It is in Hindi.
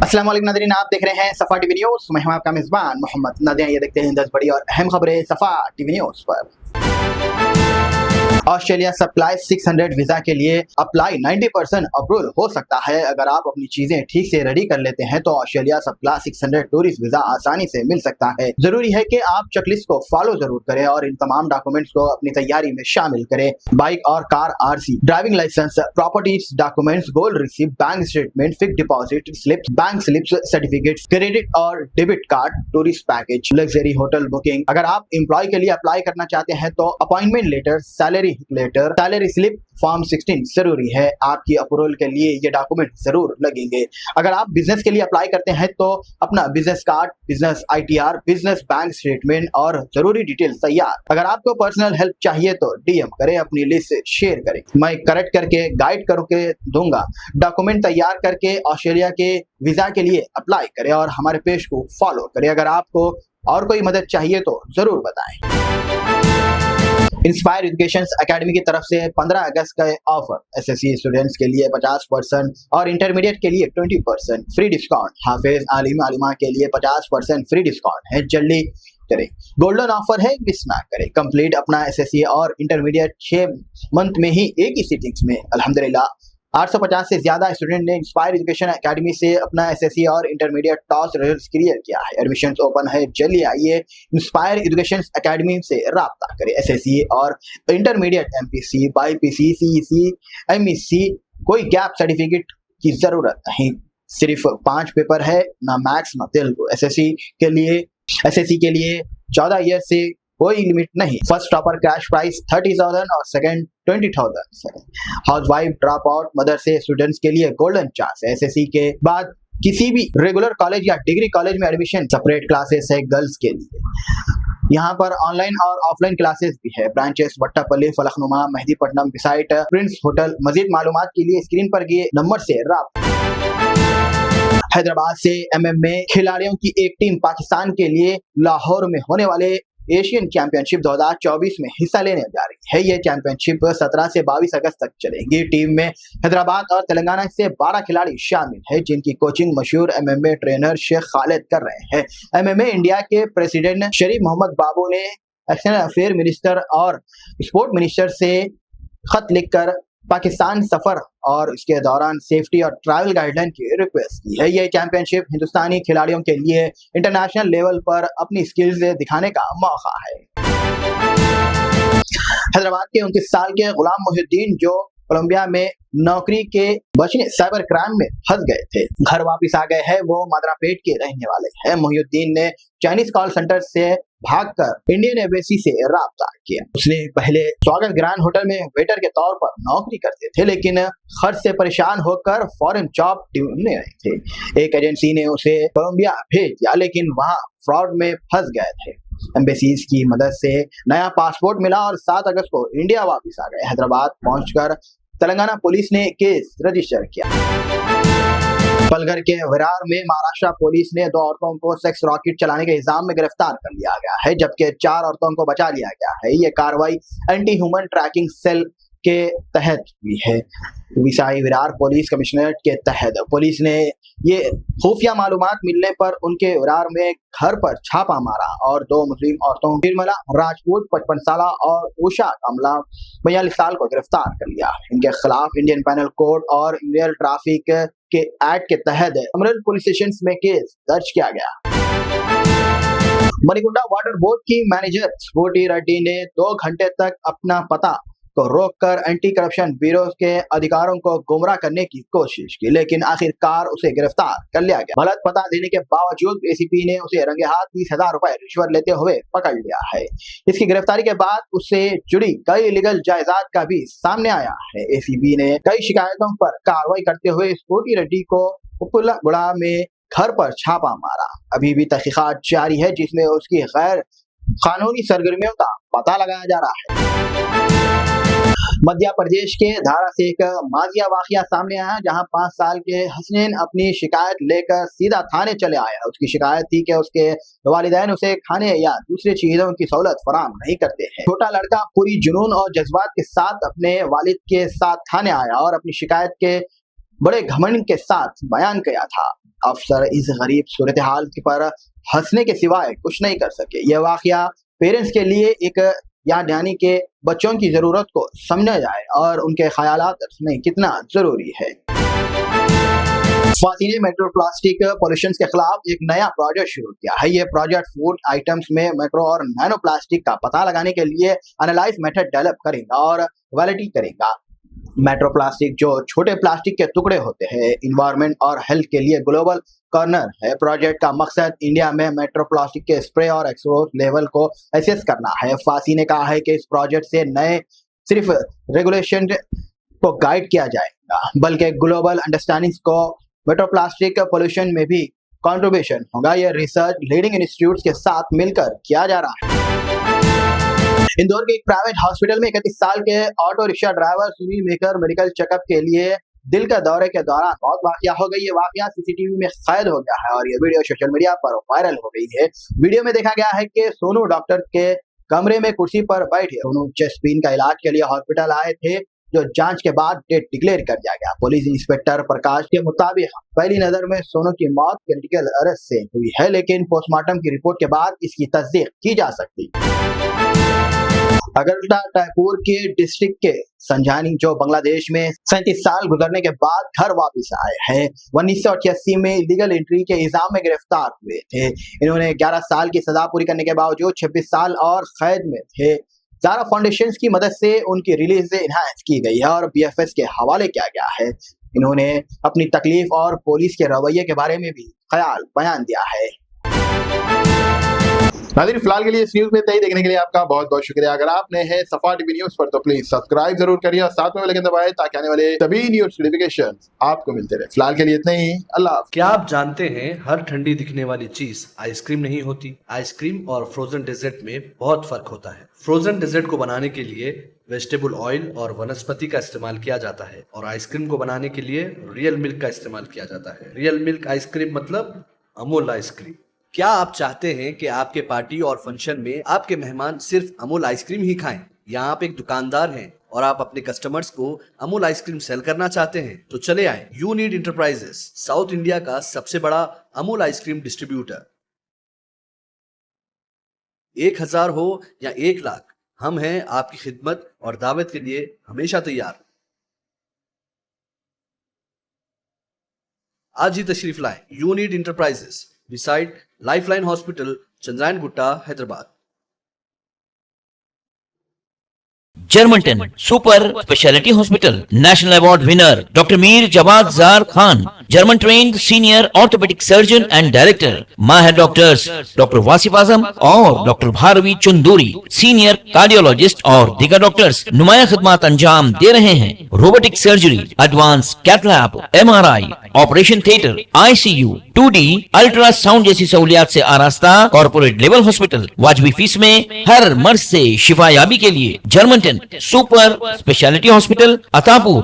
अस्सलाम वालेकुम नाज़रीन, आप देख रहे हैं सफ़ा टीवी न्यूज़। मैं हूं आपका मेज़बान मोहम्मद नादिया। ये देखते हैं 10 बड़ी और अहम खबरें सफ़ा टीवी न्यूज़ पर। ऑस्ट्रेलिया सप्लाई 600 वीजा के लिए अप्लाई 90% अप्रूवल हो सकता है। अगर आप अपनी चीजें ठीक से रेडी कर लेते हैं तो ऑस्ट्रेलिया सप्लाई 600 टूरिस्ट वीजा आसानी से मिल सकता है। जरूरी है कि आप चेकलिस्ट को फॉलो जरूर करें और इन तमाम डॉक्यूमेंट्स को अपनी तैयारी में शामिल करें। बाइक और car RC, driving licence, properties documents, gold receipt, bank statement, fixed deposit slips, bank slips, certificates, credit और debit card, tourist package, luxury hotel booking. अगर आप एम्प्लॉय के लिए अप्लाई करना चाहते हैं तो appointment letter, salary letter, salary slip, form 16 जरूरी है। आपकी अप्रूवल के लिए ये डॉक्यूमेंट जरूर लगेंगे। अगर आप बिजनेस के लिए अप्लाई करते हैं तो अपना business card, business ITR, business bank statement और जरूरी डिटेल्स तैयार। अगर आपको पर्सनल हेल्प चाहिए तो डीएम करें, अपनी लिस्ट शेयर करें, मैं करेक्ट करके गाइड करके दूंगा। डॉक्यूमेंट तैयार करके ऑस्ट्रेलिया के वीजा के लिए अप्लाई करें और हमारे पेज को फॉलो करें। अगर आपको और कोई मदद चाहिए तो जरूर बताएं। इंस्पायर एजुकेशन एकेडमी की तरफ से 15 अगस्त का ऑफर। एसएससी स्टूडेंट्स के लिए 50% और इंटरमीडिएट के लिए 20% फ्री डिस्काउंट। हाफिज आलिम आलिमा के लिए 50% फ्री डिस्काउंट है। जल्दी करें, गोल्डन ऑफर है, मिस ना करें। कंप्लीट अपना एसएससी और इंटरमीडिएट 6 मंथ में ही एक ही सिटिंग्स में। अल्हम्दुलिल्लाह 850 से ज्यादा स्टूडेंट ने इंस्पायर एजुकेशन एकेडमी से अपना एसएससी और इंटरमीडिएट टॉस रिजल्ट क्लियर किया है। एडमिशन ओपन है, जल्दी आइए इंस्पायर एजुकेशन एकेडमी से राब्ता करें। एसएससी और intermediate MPC, BiPC, CEC, MEC, कोई गैप सर्टिफिकेट की जरूरत नहीं। सिर्फ 5 पेपर है, ना मैथ्स ना तेलुगु। एसएससी के लिए 14 ईयर से कोई लिमिट नहीं। फर्स्ट टॉपर कैश प्राइस 30,000 और second 20,000। House wife, drop out, mother से स्टूडेंट्स के लिए गोल्डन चांस है। एसएससी के बाद किसी भी रेगुलर कॉलेज या डिग्री कॉलेज में एडमिशन, सेपरेट क्लासेस है गर्ल्स के लिए। यहाँ पर ऑनलाइन और ऑफलाइन क्लासेस भी है। Branches Wattepally, Falaknuma, Mehdipatnam, beside, prince hotel. मजीद मालूमात के लिए स्क्रीन पर दिए नंबर से राब्ता। हैदराबाद से एमएमए खिलाड़ियों की एक टीम पाकिस्तान के लिए लाहौर में होने वाले एशियन चैंपियनशिप 2024 में हिस्सा लेने जा रही है। ये चैंपियनशिप 17 से 22 अगस्त तक चलेगी। टीम में हैदराबाद और तेलंगाना से 12 खिलाड़ी शामिल है, जिनकी कोचिंग मशहूर एमएमए ट्रेनर शेख खालिद कर रहे हैं। एमएमए इंडिया के प्रेसिडेंट शरीफ मोहम्मद बाबू ने एक्सटर्नल अफेयर मिनिस्टर और स्पोर्ट मिनिस्टर से खत लिखकर पाकिस्तान सफर और इसके दौरान सेफ्टी और ट्रैवल गाइडलाइन की रिक्वेस्ट की है। ये चैंपियनशिप हिंदुस्तानी खिलाड़ियों के लिए इंटरनेशनल लेवल पर अपनी स्किल्स दिखाने का मौका है। हैदराबाद के 29 साल के गुलाम मोहिउद्दीन जो कोलंबिया में नौकरी के बचने साइबर क्राइम में फंस गए थे, घर वापस आ गए हैं। वो मदरापेट के रहने वाले हैं। मोहिउद्दीन ने चाइनीज कॉल सेंटर से भागकर इंडियन एम्बेसी से राब्ता किया। उसने पहले स्वागत ग्रैंड होटल में वेटर के तौर पर नौकरी करते थे, लेकिन खर्च से परेशान होकर फॉरेन जॉब ढूंढने रहे थे। एक एजेंसी ने उसे कोलंबिया भेज दिया, लेकिन वहां फ्रॉड में फंस गए थे। एम्बेसीज की मदद से नया पासपोर्ट मिला और 7 अगस्त को इंडिया वापस आ गए। हैदराबाद पहुंचकर तेलंगाना पुलिस ने केस रजिस्टर किया। पलघर के विरार में महाराष्ट्र पुलिस ने 2 औरतों को सेक्स रॉकेट चलाने के इल्जाम में गिरफ्तार कर लिया गया है, जबकि 4 औरतों को बचा लिया गया है। ये कार्रवाई एंटी ह्यूमन ट्रैकिंग सेल के तहत हुई है। विसाई विरार पुलिस कमिश्नरेट के तहत पुलिस ने ये खुफिया मालूमात मिलने पर उनके विरार में घर पर छापा मारा और 2 मुस्लिम औरतों निर्मला राजपूत 55 साल और उषा कमला 42 साल को गिरफ्तार कर लिया। इनके खिलाफ इंडियन पेनल कोड और इंडियन ट्रैफिक के एक्ट के तहत अमरेल पुलिस स्टेशन में केस दर्ज किया गया। मणिकुंडा वाटर बोर्ड की मैनेजर स्फूर्ति रेड्डी ने 2 घंटे तक अपना पता को रोककर एंटी करप्शन ब्यूरो के अधिकारों को गुमराह करने की कोशिश की, लेकिन आखिरकार उसे गिरफ्तार कर लिया गया। गलत पता देने के बावजूद एसीपी ने उसे रंगे हाथ 30,000 रुपए रिश्वत लेते हुए पकड़ लिया है। इसकी गिरफ्तारी के बाद उससे जुड़ी कई लीगल जायदाद का भी सामने आया है। एसीपी ने कई शिकायतों पर कार्रवाई करते हुए स्फूर्ति रेड्डी को उपलगुड़ा में घर पर छापा मारा। अभी भी तहकीकात जारी है, जिसमें उसकी गैर कानूनी सरगर्मियों का पता लगाया जा रहा है। मध्य प्रदेश के धारा से एक माजिया वाकया सामने आया, जहां 5 साल के हसनैन अपनी शिकायत लेकर सीधा थाने चले आया। उसकी शिकायत थी कि उसके वालिदैन उसे खाने या दूसरी चीजों की सहूलत फराहम नहीं करते हैं। छोटा लड़का पूरी जुनून और जज्बात के साथ अपने वालिद के साथ थाने आया और अपनी शिकायत के बड़े घमंड के साथ बयान किया था। अफसर इस गरीब सूरत हाल पर हंसने के सिवाय कुछ नहीं कर सके। यह वाकया पेरेंट्स के लिए एक यानी के बच्चों की जरूरत को समझा जाए और उनके ख्यालात में कितना जरूरी है। स्वाति ने मेट्रो प्लास्टिक पॉल्यूशन के खिलाफ एक नया प्रोजेक्ट शुरू किया है। ये प्रोजेक्ट फूड आइटम्स में माइक्रो और नैनो प्लास्टिक का पता लगाने के लिए एनालाइज मेथड डेवलप करेगा और वैलिडेट करेगा। मेट्रो प्लास्टिक जो छोटे प्लास्टिक के टुकड़े होते हैं, इन्वायरमेंट और हेल्थ के लिए ग्लोबल कॉर्नर है। प्रोजेक्ट का मकसद इंडिया में मेट्रो प्लास्टिक के स्प्रे और एक्सपोज लेवल को एसेस करना है। फासी ने कहा है कि इस प्रोजेक्ट से नए सिर्फ रेगुलेशन को गाइड किया जाएगा, बल्कि ग्लोबल अंडरस्टैंडिंग को मेट्रो प्लास्टिक पोल्यूशन में भी कंट्रीब्यूशन होगा। यह रिसर्च लीडिंग इंस्टीट्यूट्स के साथ मिलकर किया जा रहा है। इंदौर के एक प्राइवेट हॉस्पिटल में 31 साल के auto rickshaw driver Sunil maker medical checkup के लिए दिल के दौरे के दौरान मौत वाकया हो गई। ये वाकया सीसीटीवी में कैद हो गया है और ये वीडियो सोशल मीडिया पर वायरल हो गई है। वीडियो में देखा गया है कि सोनू डॉक्टर के कमरे में कुर्सी पर बैठे सोनू चेस्ट पेन का इलाज के लिए हॉस्पिटल आए थे, जो जांच के बाद डेथ डिक्लेयर कर दिया गया। पुलिस इंस्पेक्टर प्रकाश के मुताबिक पहली नजर में सोनू की मौत क्रिटिकल अरेस्ट से हुई है, लेकिन पोस्टमार्टम की रिपोर्ट के बाद इसकी तस्दीक की जा सकती। अगरतला टाइपुर के डिस्ट्रिक्ट के संजानी जो बांग्लादेश में 37 साल गुजरने के बाद घर वापस आए हैं, 1988 में इलीगल एंट्री के इल्जाम में गिरफ्तार हुए थे। इन्होंने 11 साल की सजा पूरी करने के बावजूद 26 साल और कैद में थे। जारा फाउंडेशन की मदद से उनकी रिलीज इनहांस की गई है और बीएफएस के हवाले किया गया है। इन्होंने अपनी तकलीफ और पुलिस के रवैये के बारे में भी ख्याल बयान दिया है। नाज़रीन, फिलहाल के लिए इस न्यूज में इतना ही। देखने के लिए आपका बहुत बहुत शुक्रिया। अगर आप नए हैं सफा टीवी न्यूज पर तो प्लीज सब्सक्राइब जरूर करिए और साथ में बेल आइकन दबाएं ताकि आने वाले सभी न्यूज नोटिफिकेशन आपको मिलते रहे। फिलहाल के लिए इतना ही। अल्लाह। क्या आप जानते हैं हर ठंडी दिखने वाली चीज आइसक्रीम नहीं होती। आइसक्रीम और फ्रोजन डेजर्ट में बहुत फर्क होता है। फ्रोजन डेजर्ट को बनाने के लिए वेजिटेबल ऑयल और वनस्पति का इस्तेमाल किया जाता है और आइसक्रीम को बनाने के लिए रियल मिल्क का इस्तेमाल किया जाता है। रियल मिल्क आइसक्रीम मतलब अमूल आइसक्रीम। क्या आप चाहते हैं कि आपके पार्टी और फंक्शन में आपके मेहमान सिर्फ अमूल आइसक्रीम ही खाएं? या आप एक दुकानदार हैं और आप अपने कस्टमर्स को अमूल आइसक्रीम सेल करना चाहते हैं? तो चले आए यूनिड इंटरप्राइजेस, साउथ इंडिया का सबसे बड़ा अमूल आइसक्रीम डिस्ट्रीब्यूटर। 1000 हो या 1 लाख, हम हैं आपकी खिदमत और दावत के लिए हमेशा तैयार। आज ही तशरीफ लाएं United enterprises, beside Lifeline Hospital, Chandrayan Gutta, Hyderabad. जर्मनटन super speciality hospital, national award winner doctor Mir Jawad Jar Khan, German trained senior orthopaedic surgeon and director. माहिर डॉक्टर्स डॉक्टर वासिफ आजम और doctor Bharavi Chanduri, senior cardiologist और दीगर डॉक्टर्स नुमाया खिदमत अंजाम दे रहे हैं। Robotic surgery, advance cath lab, MRI, operation theatre, ICU, 2D ultrasound जैसी सहूलियात से आरास्ता कॉर्पोरेट लेवल हॉस्पिटल। वाजबी फीस में हर मर्ज से शिफायाबी के लिए Germanton super speciality hospital, Attapur.